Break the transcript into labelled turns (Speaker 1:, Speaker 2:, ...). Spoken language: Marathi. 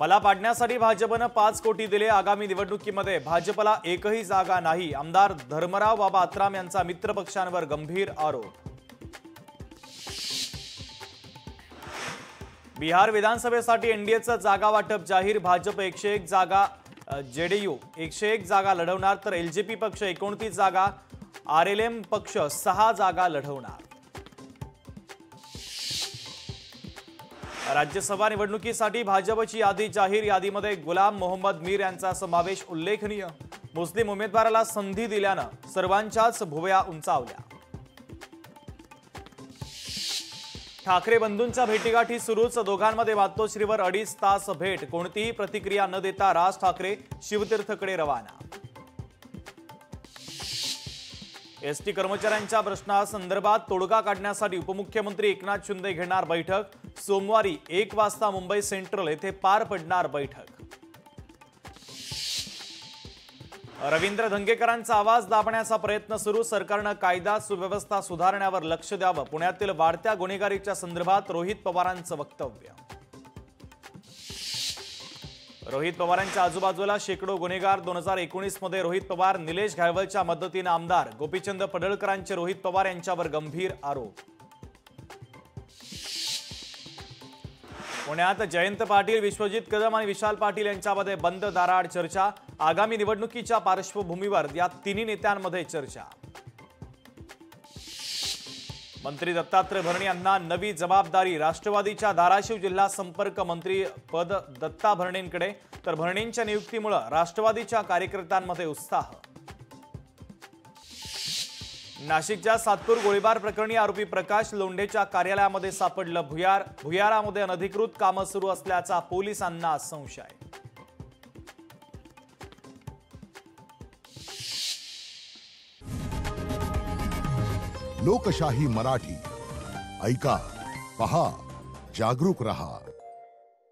Speaker 1: मला पाडण्यासाठी भाजपनं 5 कोटी दिले। आगामी निवडणुकीमध्ये भाजपला एकही जागा नाही। आमदार धर्मराव बाबा आत्राम यांचा मित्रपक्षांवर गंभीर आरोप। बिहार विधानसभेसाठी एनडीएचं जागा वाटप जाहीर। भाजप 101 जागा, जेडीयू 101 जागा लढवणार, तर एलजेपी पक्ष 29 जागा, आरएलएम पक्ष 6 जागा लढवणार। राज्यसभा निवडणुकीसाठी भाजपची यादी जाहीर। यादीमध्ये गुलाम मोहम्मद मीर यांचा समावेश उल्लेखनीय। मुस्लिम उमेदवाराला संधी दिल्यानं सर्वांच्याच भुवया उंचावल्या। ठाकरे बंधूंच्या भेटीगाठी सुरूच। दोघांमध्ये मातोश्रीवर 2.5 तास भेट। कोणतीही प्रतिक्रिया न देता राज ठाकरे शिवतीर्थकडे रवाना। एसटी कर्मचाऱ्यांच्या प्रश्नासंदर्भात तोडगा काढण्यासाठी उपमुख्यमंत्री एकनाथ शिंदे घेणार बैठक। सोमवारी 1 वाजता मुंबई सेंट्रल येथे पार पडणार बैठक। रवींद्र धंगेकरांचा आवाज दाबण्याचा प्रयत्न सुरू। सरकारनं कायदा सुव्यवस्था सुधारण्यावर लक्ष द्यावं। पुण्यातील वाढत्या गुन्हेगारीच्या संदर्भात रोहित पवारांचं वक्तव्य। रोहित पवारांच्या आजूबाजूला शेकडो गुन्हेगार। 2019 मध्ये रोहित पवार, निलेश घायवळच्या मदतीने आमदार। गोपीचंद पडळकरांचे रोहित पवार यांच्यावर गंभीर आरोप। पुण्यात जयंत पाटील, विश्वजित कदम आणि विशाल पाटील यांच्यामध्ये बंद दाराआड चर्चा। आगामी निवडणुकीच्या पार्श्वभूमीवर या तिन्ही नेत्यांमध्ये चर्चा। मंत्री दत्तात्रय भरणे यांना नवी जबाबदारी। राष्ट्रवादीच्या धाराशिव जिल्हा संपर्क मंत्री पद दत्ता भरणेंकडे, तर भरणेंच्या नियुक्तीमुळे राष्ट्रवादीच्या कार्यकर्त्यांमध्ये उत्साह। नाशिकच्या सातपूर गोळीबार प्रकरणी आरोपी प्रकाश लोंढेच्या कार्यालयामध्ये सापडलं भुयार। भुयारामध्ये अनधिकृत कामं सुरू असल्याचा पोलिसांना संशय।
Speaker 2: लोकशाही मराठी ऐका, पहा, जागरूक रहा।